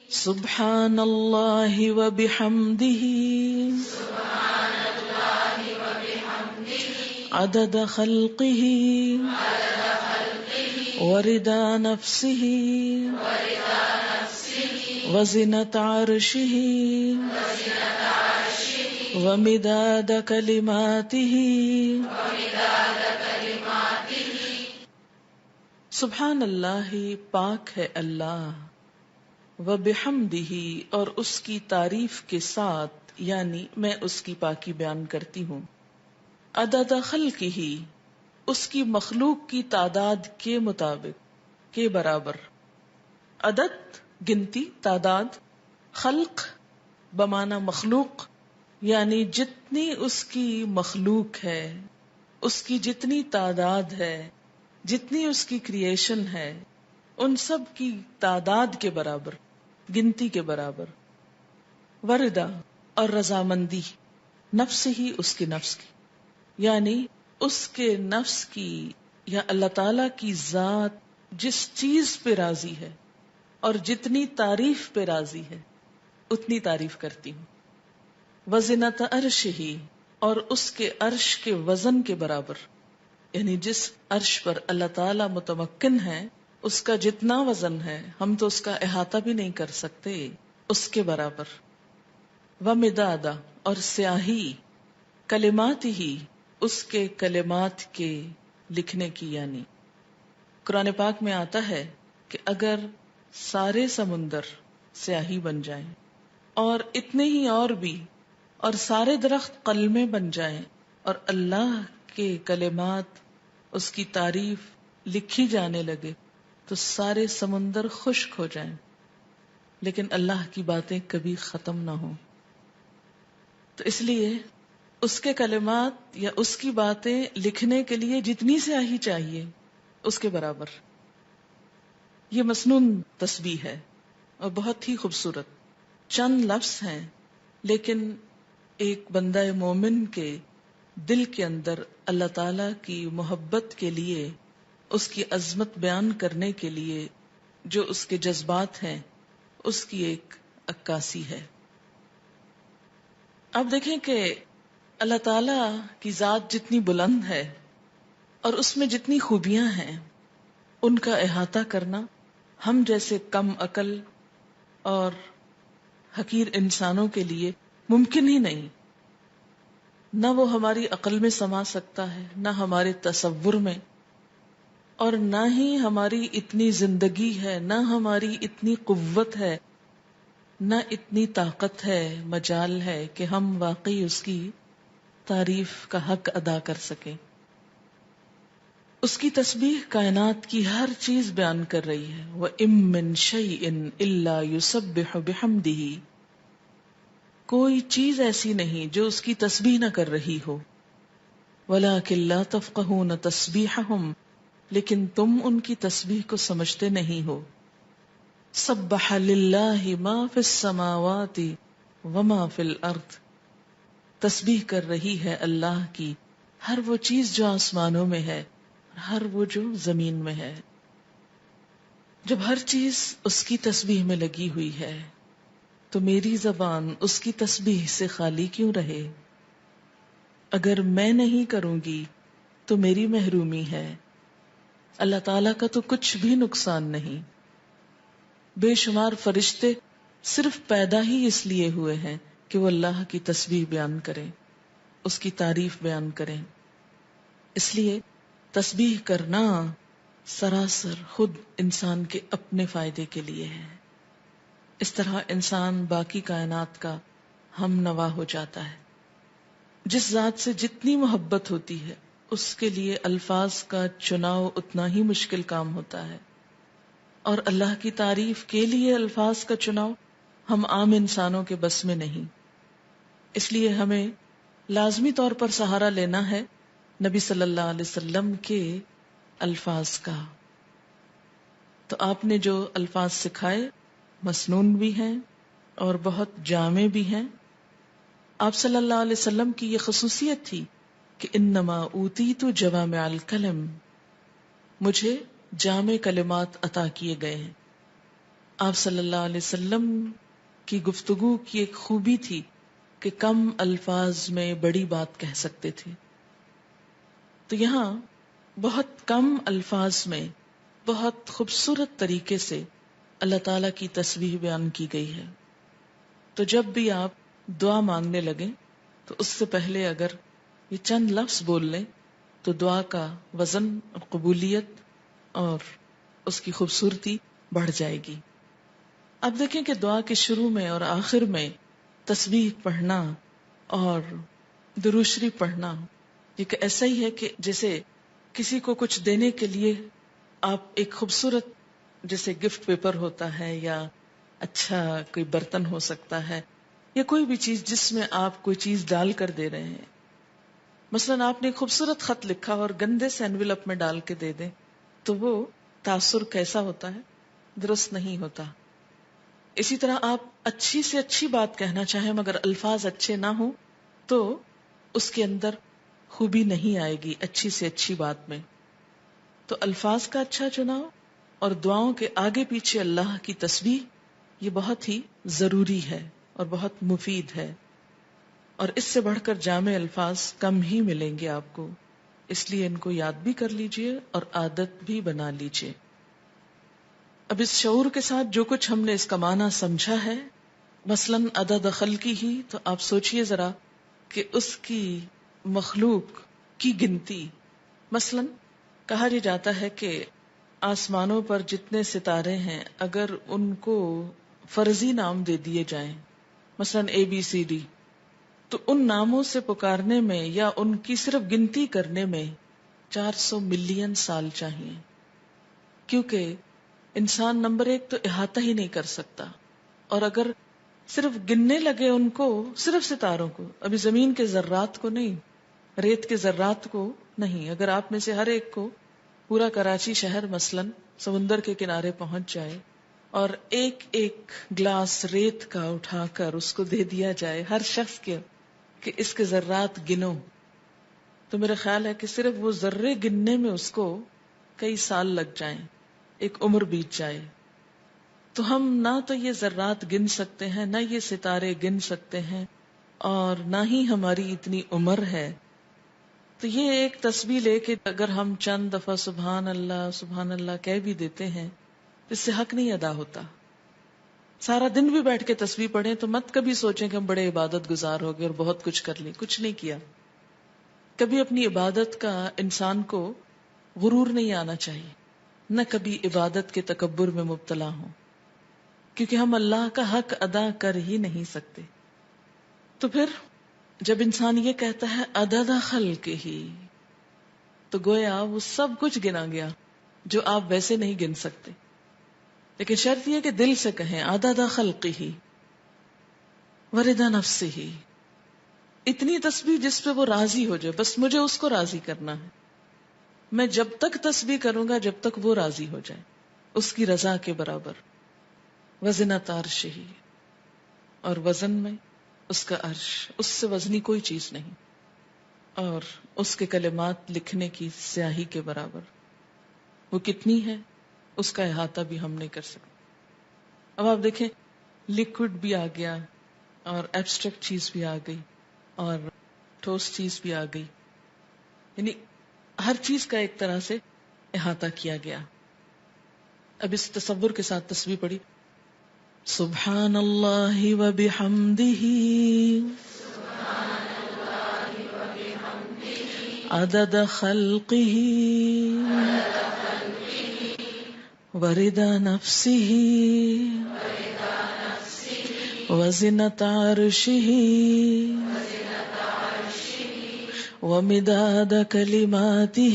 سبحان اللہ وبحمدہ عدد خلقہ ورضا نفسہ وزنة عرشہ ومداد کلماتہ. سبحان اللہ، پاک ہے اللہ، وبحمدہ، اور اس کی تعریف کے ساتھ، یعنی میں اس کی پاکی بیان کرتی ہوں. عدد خلقہ، اس کی مخلوق کی تعداد کے مطابق، کے برابر. عدد گنتی، تعداد. خلق بمعنی مخلوق، یعنی جتنی اس کی مخلوق ہے، اس کی جتنی تعداد ہے، جتنی اس کی کریشن ہے، ان سب کی تعداد کے برابر، گنتی کے برابر. وردا، اور رضامندی، نفس ہی، اس کے نفس کی، یعنی اس کے نفس کی یا اللہ تعالی کی ذات جس چیز پہ راضی ہے اور جتنی تعریف پہ راضی ہے اتنی تعریف کرتی ہوں. وزنۃ عرشہ، اور اس کے عرش کے وزن کے برابر، یعنی جس عرش پر اللہ تعالی متمکن ہے اس کا جتنا وزن ہے ہم تو اس کا احاطہ بھی نہیں کر سکتے، اس کے برابر. ومداد، اور سیاہی، کلمات ہی، اس کے کلمات کے لکھنے کی، یعنی قرآن پاک میں آتا ہے کہ اگر سارے سمندر سیاہی بن جائیں اور اتنے ہی اور بھی، اور سارے درخت قلمیں بن جائیں اور اللہ کے کلمات، اس کی تعریف لکھی جانے لگے تو سارے سمندر خشک ہو جائیں، لیکن اللہ کی باتیں کبھی ختم نہ ہوں. تو اس لیے اس کے کلمات یا اس کی باتیں لکھنے کے لیے جتنی سیاہی چاہیے اس کے برابر. یہ مسنون تسبیح ہے اور بہت ہی خوبصورت. چند لفظ ہیں لیکن ایک بندہ مومن کے دل کے اندر اللہ تعالی کی محبت کے لیے، اس کی عظمت بیان کرنے کے لیے جو اس کے جذبات ہیں اس کی ایک عکاسی ہے. اب دیکھیں کہ اللہ تعالی کی ذات جتنی بلند ہے اور اس میں جتنی خوبیاں ہیں ان کا احاطہ کرنا ہم جیسے کم عقل اور حقیر انسانوں کے لیے ممکن ہی نہیں. نہ وہ ہماری عقل میں سما سکتا ہے، نہ ہمارے تصور میں، اور نہ ہی ہماری اتنی زندگی ہے، نہ ہماری اتنی قوت ہے، نہ اتنی طاقت ہے، مجال ہے کہ ہم واقعی اس کی تعریف کا حق ادا کر سکیں. اس کی تسبیح کائنات کی ہر چیز بیان کر رہی ہے. وَإِن مِّن شَيْءٍ إِلَّا يُسَبِّحُ بِحَمْدِهِ، کوئی چیز ایسی نہیں جو اس کی تسبیح نہ کر رہی ہو. وَلَٰكِن لَّا تَفْقَهُونَ تَسْبِيحَهُمْ، لیکن تم ان کی تسبیح کو سمجھتے نہیں ہو. سبح للہ ما فی السماوات وما فی الارض، تسبیح کر رہی ہے اللہ کی ہر وہ چیز جو آسمانوں میں ہے اور ہر وہ جو زمین میں ہے. جب ہر چیز اس کی تسبیح میں لگی ہوئی ہے تو میری زبان اس کی تسبیح سے خالی کیوں رہے؟ اگر میں نہیں کروں گی تو میری محرومی ہے. اللہ تعالیٰ کا تو کچھ بھی نقصان نہیں. بے شمار فرشتے صرف پیدا ہی اس لیے ہوئے ہیں کہ وہ اللہ کی تسبیح بیان کریں، اس کی تعریف بیان کریں. اس لیے تسبیح کرنا سراسر خود انسان کے اپنے فائدے کے لیے ہے. اس طرح انسان باقی کائنات کا ہم نوا ہو جاتا ہے. جس ذات سے جتنی محبت ہوتی ہے اس کے لیے الفاظ کا چناؤ اتنا ہی مشکل کام ہوتا ہے، اور اللہ کی تعریف کے لیے الفاظ کا چناؤ ہم عام انسانوں کے بس میں نہیں. اس لیے ہمیں لازمی طور پر سہارا لینا ہے نبی صلی اللہ علیہ وسلم کے الفاظ کا. تو آپ نے جو الفاظ سکھائے مسنون بھی ہیں اور بہت جامع بھی ہیں. آپ صلی اللہ علیہ وسلم کی یہ خصوصیت تھی کہ انما اوتیت جوامع الکلم، مجھے جامع کلمات عطا کیے گئے ہیں. آپ صلی اللہ علیہ وسلم کی گفتگو کی ایک خوبی تھی کہ کم الفاظ میں بڑی بات کہہ سکتے تھے. تو یہاں بہت کم الفاظ میں بہت خوبصورت طریقے سے اللہ تعالی کی تسبیح بیان کی گئی ہے. تو جب بھی آپ دعا مانگنے لگیں تو اس سے پہلے اگر یہ چند لفظ بول لیں تو دعا کا وزن اور قبولیت اور اس کی خوبصورتی بڑھ جائے گی. اب دیکھیں کہ دعا کے شروع میں اور آخر میں تسبیح پڑھنا اور درود شریف پڑھنا ایک ایسا ہی ہے کہ جیسے کسی کو کچھ دینے کے لیے آپ ایک خوبصورت جیسے گفٹ پیپر ہوتا ہے یا اچھا کوئی برتن ہو سکتا ہے یا کوئی بھی چیز جس میں آپ کوئی چیز ڈال کر دے رہے ہیں. مثلا آپ نے ایک خوبصورت خط لکھا اور گندے سے انویلپ میں ڈال کے دے دیں تو وہ تاثر کیسا ہوتا ہے؟ درست نہیں ہوتا. اسی طرح آپ اچھی سے اچھی بات کہنا چاہیں مگر الفاظ اچھے نہ ہوں تو اس کے اندر خوبی نہیں آئے گی اچھی سے اچھی بات میں. تو الفاظ کا اچھا چناؤ اور دعاؤں کے آگے پیچھے اللہ کی تسبیح یہ بہت ہی ضروری ہے اور بہت مفید ہے، اور اس سے بڑھ کر جامع الفاظ کم ہی ملیں گے آپ کو. اس لیے ان کو یاد بھی کر لیجئے اور عادت بھی بنا لیجئے. اب اس شعور کے ساتھ جو کچھ ہم نے اس کا معنی سمجھا ہے، مثلاً عدد خلقی ہی، تو آپ سوچئے ذرا کہ اس کی مخلوق کی گنتی، مثلاً کہا یہ جاتا ہے کہ آسمانوں پر جتنے ستارے ہیں اگر ان کو فرضی نام دے دیے جائیں، مثلاً ABCD، تو ان ناموں سے پکارنے میں یا ان کی صرف گنتی کرنے میں 400 ملین سال چاہیے، کیونکہ انسان نمبر ایک تو احاطہ ہی نہیں کر سکتا. اور اگر صرف گننے لگے ان کو، صرف ستاروں کو، ابھی زمین کے ذرات کو نہیں، ریت کے ذرات کو نہیں، اگر آپ میں سے ہر ایک کو پورا کراچی شہر مثلاً سمندر کے کنارے پہنچ جائے اور ایک ایک گلاس ریت کا اٹھا کر اس کو دے دیا جائے ہر شخص کے کہ اس کے ذرات گنو، تو میرا خیال ہے کہ صرف وہ ذرے گننے میں اس کو کئی سال لگ جائیں، ایک عمر بیت جائے. تو ہم نہ تو یہ ذرات گن سکتے ہیں، نہ یہ ستارے گن سکتے ہیں، اور نہ ہی ہماری اتنی عمر ہے. تو یہ ایک تسبیح لے کے اگر ہم چند دفعہ سبحان اللہ کہہ بھی دیتے ہیں تو اس سے حق نہیں ادا ہوتا. سارا دن بھی بیٹھ کے تسبیح پڑھیں تو مت کبھی سوچیں کہ ہم بڑے عبادت گزار ہو گئے اور بہت کچھ کر لیں. کچھ نہیں کیا. کبھی اپنی عبادت کا انسان کو غرور نہیں آنا چاہیے، نہ کبھی عبادت کے تکبر میں مبتلا ہوں، کیونکہ ہم اللہ کا حق ادا کر ہی نہیں سکتے. تو پھر جب انسان یہ کہتا ہے عدد خلقہ ہی، تو گویا وہ سب کچھ گنا گیا جو آپ ویسے نہیں گن سکتے. لیکن شرط یہ کہ دل سے کہیں عدد خلقہ ورضا نفسہ، اتنی تسبیح جس پہ وہ راضی ہو جائے، بس مجھے اس کو راضی کرنا ہے. میں جب تک تسبیح کروں گا جب تک وہ راضی ہو جائے، اس کی رضا کے برابر. وزنۃ عرشہ، اور وزن میں اس کا عرش، اس سے وزنی کوئی چیز نہیں، اور اس کے کلمات لکھنے کی سیاہی کے برابر. وہ کتنی ہے اس کا احاطہ بھی ہم نہیں کر سکتے. اب آپ دیکھیں لیکوڈ بھی آ گیا اور ایبسٹریکٹ چیز بھی آ گئی اور ٹھوس چیز بھی آ گئی، یعنی ہر چیز کا ایک طرح سے احاطہ کیا گیا. اب اس تصور کے ساتھ تسبیح پڑھی، سبحان اللہ و بحمدہ عدد خلقہ ورضا نفسہ وزنۃ عرشہ ومداد کلماتہ